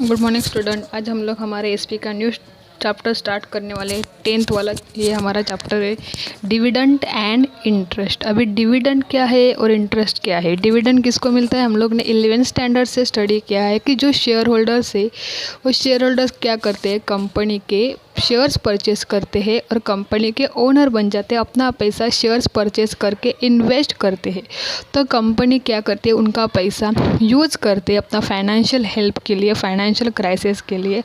Good morning student. आज हम लोग हमारे एसपी का न्यू चैप्टर स्टार्ट करने वाले हैं, 10th वाला। ये हमारा चैप्टर है डिविडेंड एंड इंटरेस्ट। अभी डिविडेंड क्या है और इंटरेस्ट क्या है। डिविडेंड किसको मिलता है, हम लोग ने 11th स्टैंडर्ड से स्टडी किया है कि जो शेयर होल्डर्स है वो शेयर होल्डर्स क्या करते हैं, कंपनी के शेयर्स परचेस करते हैं और कंपनी के ओनर बन जाते हैं। अपना पैसा शेयर्स परचेस करके इन्वेस्ट करते हैं। तो कंपनी क्या करती है, उनका पैसा यूज़ करते हैं अपना फाइनेंशियल हेल्प के लिए, फाइनेंशियल क्राइसिस के लिए।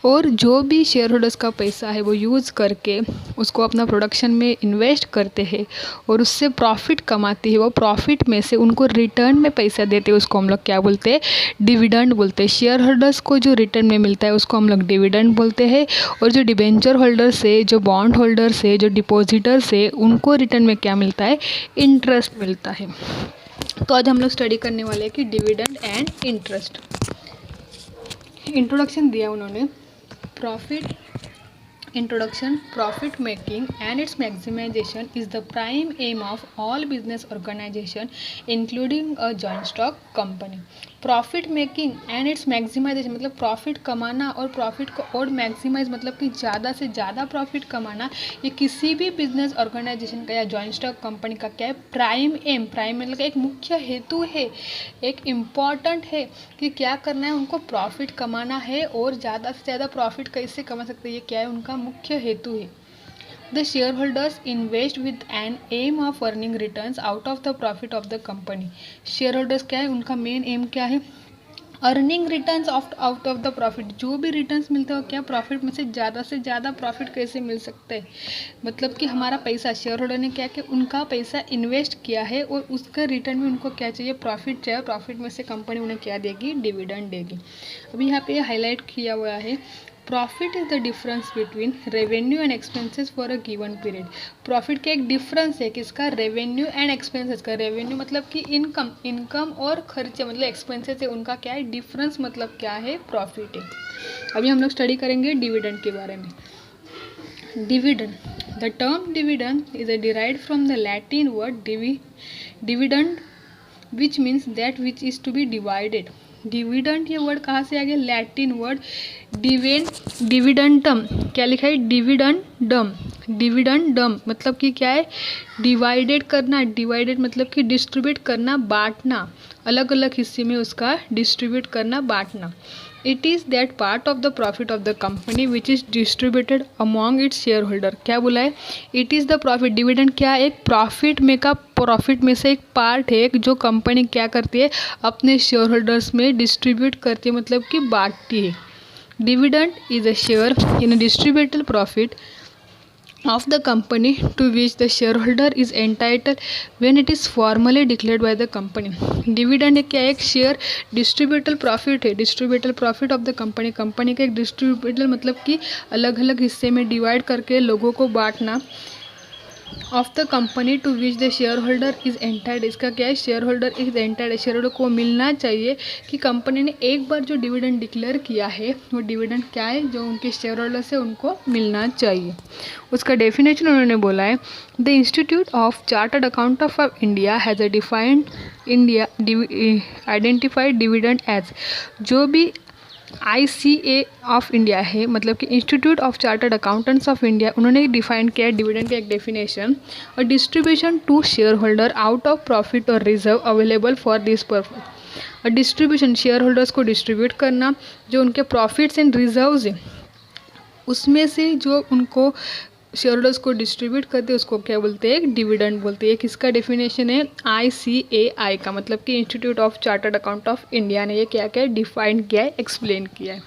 और जो भी शेयर होल्डर्स का पैसा है वो यूज़ करके उसको अपना प्रोडक्शन में इन्वेस्ट करते हैं और उससे प्रॉफिट कमाती है। वो प्रॉफिट में से उनको रिटर्न में पैसा देते हैं, उसको हम लोग क्या बोलते हैं, डिविडेंड बोलते हैं। शेयर होल्डर्स को जो रिटर्न में मिलता है उसको हम लोग डिविडेंड बोलते हैं। और जो डिबेंचर होल्डर्स है, जो बॉन्ड होल्डर्स है, जो डिपॉजिटर्स है, उनको रिटर्न में क्या मिलता है, इंटरेस्ट मिलता है। तो आज हम लोग स्टडी करने वाले हैं कि डिविडेंड एंड इंटरेस्ट। इंट्रोडक्शन दिया उन्होंने, profit introduction. Profit making and its maximization is the prime aim of all business organization including a joint stock company. Profit making and its maximization मतलब प्रॉफिट कमाना और profit को और maximise मतलब कि ज़्यादा से ज़्यादा प्रॉफिट कमाना, ये किसी भी बिजनेस ऑर्गेनाइजेशन का या जॉइंट स्टॉक कंपनी का क्या है, प्राइम एम। प्राइम मतलब एक मुख्य हेतु है, एक इम्पॉर्टेंट है कि क्या करना है, उनको प्रॉफिट कमाना है और ज़्यादा से ज़्यादा प्रॉफिट कैसे कमा सकते हैं, ये क्या है, उनका मुख्य हेतु है। The shareholders invest with an aim of earning returns out of the profit of the company. Shareholders क्या है, उनका मेन एम क्या है, earning returns out of the profit. जो भी रिटर्न्स मिलते हो क्या, प्रॉफिट में से ज़्यादा प्रॉफिट कैसे मिल सकता है। मतलब कि हमारा पैसा शेयर होल्डर ने क्या किया, उनका पैसा इन्वेस्ट किया है और उसका रिटर्न में उनको क्या चाहिए, प्रॉफिट चाहिए। प्रॉफिट में से कंपनी उन्हें क्या देगी, डिविडेंड देगी। अभी यहाँ पे हाईलाइट किया हुआ है, profit is the difference between revenue and expenses for a given period. Profit का एक डिफरेंस है किसका, रेवेन्यू एंड एक्सपेंसेस का। रेवेन्यू मतलब कि इनकम और खर्चे मतलब एक्सपेंसेस है, उनका क्या है, डिफरेंस मतलब क्या है, प्रॉफिट है। अभी हम लोग स्टडी करेंगे डिविडेंड के बारे में। Dividend, the term dividend is derived from the Latin word dividend which means that which is to be divided. Dividend ये वर्ड कहाँ से आ गया, लैटिन वर्ड डिविडेंटम। क्या लिखा है, डिविडेंडम। डिविडेंडम मतलब कि क्या है, डिवाइडेड करना। डिवाइडेड मतलब कि डिस्ट्रीब्यूट करना, बांटना, अलग अलग हिस्से में उसका डिस्ट्रीब्यूट करना, बांटना। It is that part of the profit of the company which is distributed among it's share holder. क्या बोला है, it is the profit. Dividend क्या है, एक प्रॉफिट में से एक पार्ट है जो कंपनी क्या करती है, अपने शेयर होल्डर्स में डिस्ट्रीब्यूट करती है, मतलब कि बांटती है। Dividend is a share in a distributable profit of the company to which the shareholder is entitled when it is formally declared by the company. Dividend क्या है, एक शेयर डिस्ट्रीब्यूटल प्रॉफिट है। Distributal profit of the company, company का एक डिस्ट्रीब्यूटल मतलब कि अलग अलग हिस्से में डिवाइड करके लोगों को बांटना। Of the company to which the share holder is entitled, इसका क्या है, share holder is entitled, share holder को मिलना चाहिए कि कंपनी ने एक बार जो डिविडेंड डिक्लेयर किया है वो डिविडेंड क्या है, जो उनके शेयर होल्डर से उनको मिलना चाहिए। उसका डेफिनेशन उन्होंने बोला है, the institute of chartered account of India has a defined identified dividend as, जो भी ICA ऑफ इंडिया है, मतलब कि institute of chartered accountants of India, उन्होंने डिफाइन किया है डिविडेंड का एक डेफिनेशन, और distribution to share holder out of profit or reserve available for this purpose. और डिस्ट्रीब्यूशन शेयर होल्डर्स को डिस्ट्रीब्यूट करना, जो उनके प्रॉफिट्स एंड रिजर्व्स हैं उसमें से जो उनको शेयर होल्डर्स को डिस्ट्रीब्यूट करते हैं उसको क्या बोलते हैं, डिविडेंड बोलते हैं। किसका डेफिनेशन है, ICAI का, मतलब कि institute of chartered account of India ने ये क्या क्या डिफाइन किया है, एक्सप्लेन किया है।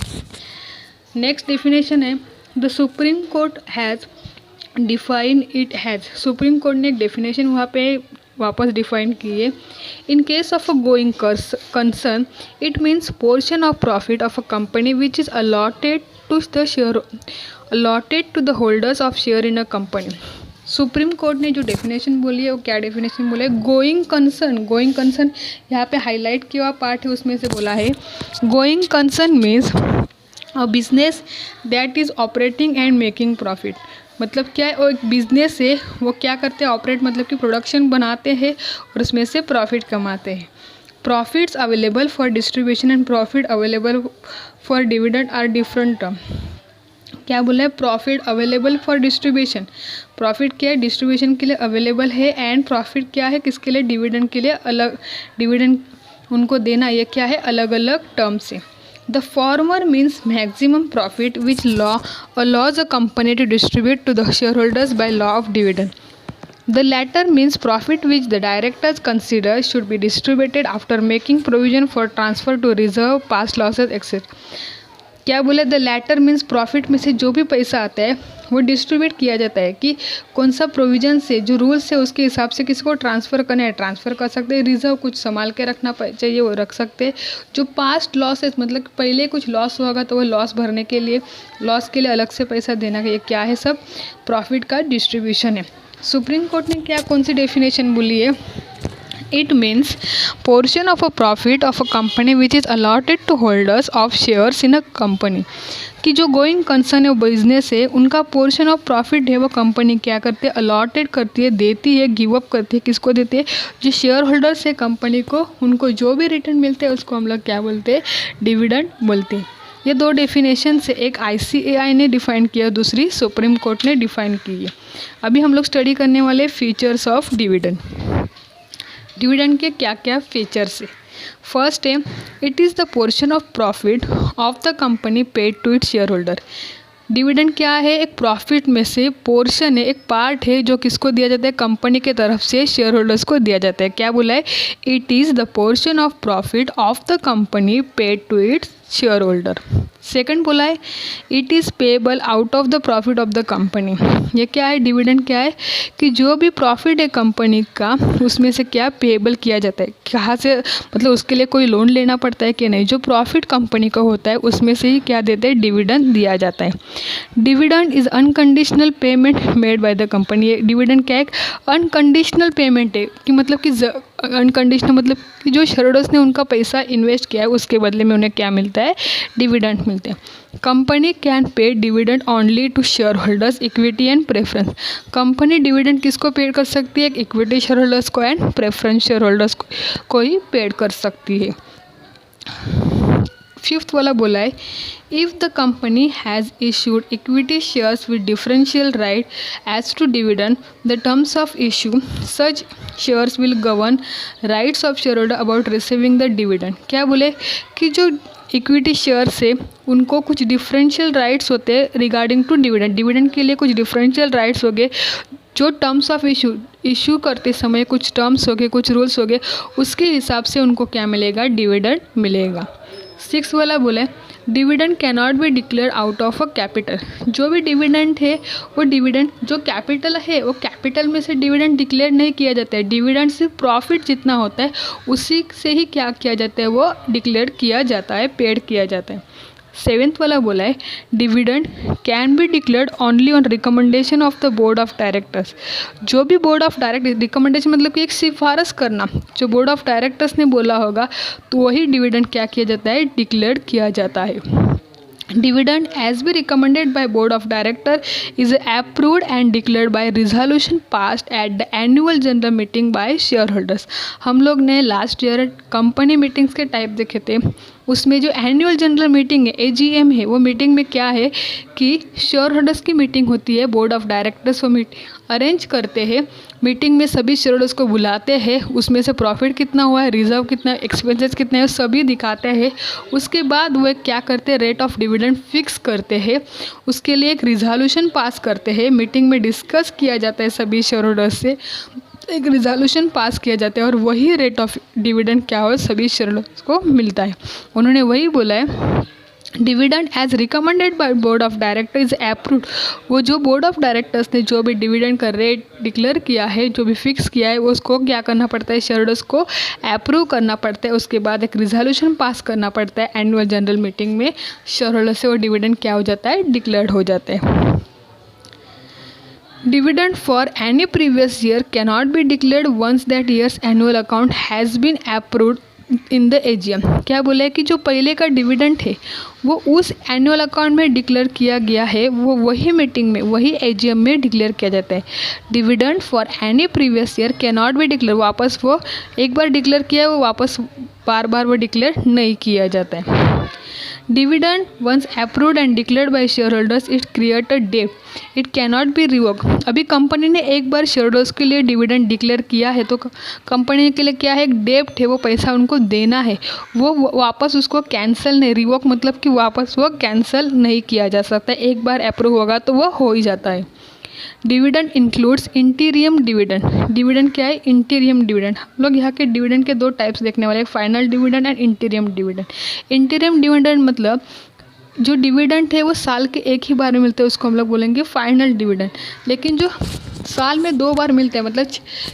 नेक्स्ट डेफिनेशन है, the Supreme Court has define it has. Supreme Court ने एक डेफिनेशन वहाँ पे वापस डिफाइन की है, in case of a going concern it means portion of profit of a company which is allotted to the holders of share in a company. Supreme Court ने जो definition बोली है वो क्या डेफिनेशन बोला है, गोइंग कंसर्न यहाँ पे हाईलाइट किया हुआ पार्ट है, उसमें से बोला है, going concern means a business that is operating and making profit. मतलब क्या है, वो एक बिजनेस है, वो क्या करते हैं, ऑपरेट मतलब कि प्रोडक्शन बनाते हैं और उसमें से प्रॉफिट कमाते हैं। Profits available for distribution and profit available for dividend are different term. क्या बोला है? Profit available for distribution, profit क्या है? डिस्ट्रीब्यूशन के लिए अवेलेबल है, एंड प्रॉफिट क्या है? किसके लिए? डिविडेंड के लिए। अलग डिविडेंड उनको देना, ये क्या है? अलग अलग टर्म से। The former means maximum profit which law allows a company to distribute to the shareholders by law of dividend. The latter means profit which the directors consider should be distributed after making provision for transfer to reserve, past losses, etc. क्या बोले? The latter means profit में से जो भी पैसा आता है वो डिस्ट्रीब्यूट किया जाता है कि कौन सा प्रोविजन से, जो रूल्स है उसके हिसाब से किसी को ट्रांसफ़र करना है ट्रांसफ़र कर सकते हैं, रिजर्व कुछ संभाल के रखना चाहिए वो रख सकते हैं, जो पास्ट लॉसेस मतलब पहले कुछ लॉस होगा तो वो लॉस भरने के लिए, लॉस के लिए अलग से पैसा देना, ये क्या है? सब प्रॉफिट का डिस्ट्रीब्यूशन है। सुप्रीम कोर्ट ने क्या कौन सी डेफिनेशन बोली है? It means portion of a profit of a company which is allotted to holders of shares in a company। कि जो गोइंग कंसर्न है वो बिजनेस है, उनका पोर्शन ऑफ प्रॉफिट है वो कंपनी क्या करती है? अलॉटेड करती है, देती है, गिव अप करती है। किसको देती है? जो शेयर होल्डर्स है कंपनी को, उनको जो भी रिटर्न मिलते हैं उसको हम लोग क्या बोलते हैं? डिविडेंड बोलते हैं। ये दो डेफिनेशन से, एक ICAI ने डिफाइन किया, दूसरी सुप्रीम कोर्ट ने डिफाइन की है। अभी हम लोग स्टडी करने वाले फीचर्स ऑफ डिविडेंड। डिविडेंड के क्या क्या फीचर्स है? फर्स्ट है, it is the portion of profit of the company paid to its share holder. Dividend क्या है? एक प्रॉफिट में से पोर्शन है, एक पार्ट है जो किसको दिया जाता है? कंपनी के तरफ से शेयर होल्डर्स को दिया जाता है। क्या बोला है? It is the portion of profit of the company paid to its share holder. Second बोला है, it is payable out of the profit of the company. ये क्या है? डिविडेंड क्या है? कि जो भी प्रॉफिट है कंपनी का उसमें से क्या पेएबल किया जाता है। कहाँ से? मतलब उसके लिए कोई लोन लेना पड़ता है कि नहीं? जो प्रॉफिट कंपनी का होता है उसमें से ही क्या देते हैं? डिविडेंड दिया जाता है। Dividend is unconditional payment made by the company. ये डिविडेंड क्या है? अनकंडीशनल पेमेंट है कि मतलब कि अनकंडीशनल मतलब कि जो शेयरहोल्डर्स ने उनका पैसा इन्वेस्ट किया है उसके बदले में उन्हें क्या मिलता है? डिविडेंड मिलते हैं। Company can pay dividend only to share holders equity and preference. Company dividend किसको पेड कर सकती है? इक्विटी शेयर होल्डर्स को एंड प्रेफरेंस शेयर होल्डर्स को ही पेड कर सकती है। फिफ्थ वाला बोला है, if the company has issued equity shares with differential right as to dividend the terms of issue such shares will govern rights of share holder about receiving the dividend. क्या बोले? कि जो इक्विटी शेयर्स है उनको कुछ differential rights होते हैं regarding to dividend. Dividend के लिए कुछ डिफरेंशियल राइट्स हो गए, जो टर्म्स ऑफ इशू करते समय कुछ टर्म्स हो गए, कुछ रूल्स हो गए, उसके हिसाब से उनको क्या मिलेगा? डिविडेंड मिलेगा। सिक्स वाला बोला है, dividend cannot be declare out of a capital. जो भी डिविडेंड है वो डिविडेंड जो कैपिटल है वो कैपिटल में से डिविडेंड डिक्लेयर नहीं किया जाता है। डिविडेंड सिर्फ प्रॉफिट जितना होता है उसी से ही क्या किया जाता है? वो डिक्लेयर किया जाता है, पेड किया जाता है। सेवेंथ वाला बोला है, dividend can be declared only on recommendation of the board of directors. जो भी बोर्ड ऑफ डायरेक्टर्स, रिकमेंडेशन मतलब कि एक सिफारिश करना, जो बोर्ड ऑफ डायरेक्टर्स ने बोला होगा तो वही डिविडेंड क्या किया जाता है? डिक्लेयर किया जाता है। Dividend as be recommended by board of director is approved and declared by resolution passed at the annual general meeting by shareholders। हम लोग ने लास्ट ईयर कंपनी मीटिंग्स के टाइप देखे थे, उसमें जो एनुअल जनरल मीटिंग है AGM है, वो मीटिंग में क्या है कि शेयर होल्डर्स की मीटिंग होती है, बोर्ड ऑफ डायरेक्टर्स वो मीटिंग अरेंज करते हैं। मीटिंग में सभी शेयर होल्डर्स को बुलाते हैं, उसमें से प्रॉफिट कितना हुआ है, रिजर्व कितना, एक्सपेंसेस कितने हैं, सभी दिखाते हैं। उसके बाद वो क्या करते हैं? रेट ऑफ डिविडेंड फिक्स करते हैं, उसके लिए एक रिजोल्यूशन पास करते हैं। मीटिंग में डिस्कस किया जाता है सभी शेयर होल्डर्स से, एक रिजोल्यूशन पास किया जाता है और वही रेट ऑफ डिविडेंड क्या हो सभी शेयर होल्डर्स को मिलता है। उन्होंने वही बोला है, dividend as recommended by board of director is approved. वो जो बोर्ड ऑफ डायरेक्टर्स ने जो भी डिविडेंड का रेट डिक्लेयर किया है, जो भी फिक्स किया है, वो उसको क्या करना पड़ता है? शेयर होल्डर्स को अप्रूव करना पड़ता है। उसके बाद एक रिजोल्यूशन पास करना पड़ता है एनुअल जनरल मीटिंग में, शेयर होल्डर्स से वो डिविडेंड क्या हो जाता है? डिक्लेयर्ड हो जाते हैं। Dividend for any previous year cannot be declared once that year's annual account has been approved in the AGM. क्या बोला है कि जो पहले का डिविडेंड है वो उस एनुअल अकाउंट में डिक्लेयर किया गया है, वो वही मीटिंग में, वही एजीएम में डिक्लेयर किया जाता है। Dividend for any previous year can not be declare, वापस वो एक बार डिक्लेयर किया है वो वापस बार बार वो डिक्लेयर नहीं किया जाता है। Dividend once approved and declared by share holders it create a debt, it cannot be revoke. अभी कंपनी ने एक बार शेयर होल्डर्स के लिए डिविडेंड डिक्लेयर किया है तो कंपनी के लिए क्या है, एक डेब्ट है, वो पैसा उनको देना है, वो वापस उसको कैंसिल नहीं, रिवोक मतलब कि वापस वो कैंसिल नहीं किया जा सकता। एक बार अप्रूव होगा तो वो हो ही जाता है। Dividend includes इंटीरियम dividend. डिविडेंड क्या है, इंटीरियम डिविडेंड। हम लोग यहाँ के डिविडेंड के दो टाइप्स देखने वाले हैं, final dividend and इंटीरियम dividend. इंटीरियम dividend मतलब जो डिविडेंड है वो साल के एक ही बार में मिलते हैं, उसको हम लोग बोलेंगे फाइनल डिविडेंड। लेकिन जो साल में 2 बार मिलते हैं, मतलब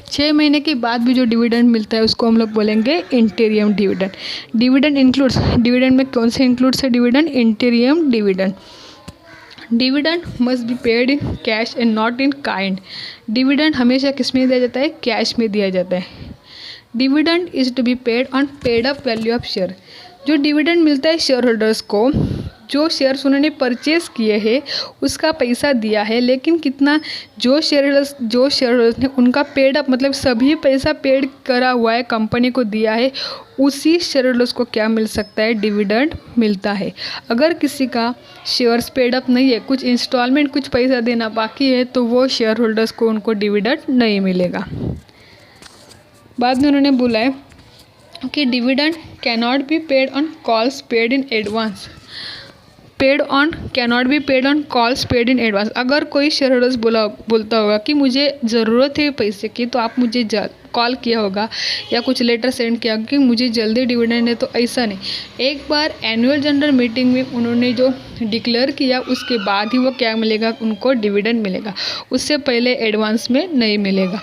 6 महीने के बाद भी जो डिविडेंड मिलता है उसको हम लोग बोलेंगे इंटीरियम डिविडेंड। डिविडेंड इंक्लूड्स, डिविडेंड में कौन से इंक्लूड्स है dividend, इंटीरियम dividend. Dividend must be paid in cash and not in kind. Dividend हमेशा किस में दिया जाता है, कैश में दिया जाता है। Dividend is to be paid on paid up value of share. जो डिविडेंड मिलता है शेयर होल्डर्स को, जो शेयर्स उन्होंने परचेज किए हैं उसका पैसा दिया है, लेकिन कितना, जो शेयर होल्डर्स ने उनका पेड अप मतलब सभी पैसा पेड करा हुआ है, कंपनी को दिया है, उसी शेयर होल्डर्स को क्या मिल सकता है, डिविडेंड मिलता है। अगर किसी का शेयर्स पेड अप नहीं है, कुछ इंस्टॉलमेंट कुछ पैसा देना बाकी है, तो वो शेयर होल्डर्स को उनको डिविडेंड नहीं मिलेगा। बाद में उन्होंने बोला है कि dividend cannot be paid on calls paid in advance. Cannot be paid on calls paid in advance. अगर कोई शेयर होल्डर्स बोलता होगा कि मुझे ज़रूरत है पैसे की, तो आप मुझे कॉल किया होगा या कुछ लेटर सेंड किया कि मुझे जल्दी डिविडेंड है, तो ऐसा नहीं। एक बार एनुअल जनरल मीटिंग में उन्होंने जो डिक्लेयर किया उसके बाद ही वो क्या मिलेगा, उनको डिविडेंड मिलेगा, उससे पहले एडवांस में नहीं मिलेगा।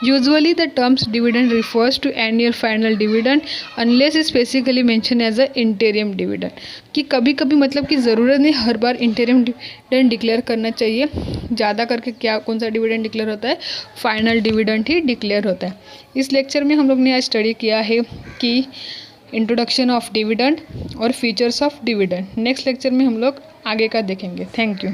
Usually the terms dividend refers to annual final dividend unless specifically mentioned as a interim dividend। कि कभी कभी मतलब कि ज़रूरत नहीं हर बार इंटरिम डिविडेंड डिक्लेयर करना चाहिए। ज़्यादा करके क्या कौन सा डिविडेंड डिक्लेयर होता है, फाइनल डिविडेंड ही डिक्लेयर होता है। इस लेक्चर में हम लोग ने आज स्टडी किया है कि इंट्रोडक्शन ऑफ डिविडेंड और features of dividend. Next lecture में हम लोग आगे का देखेंगे। Thank you.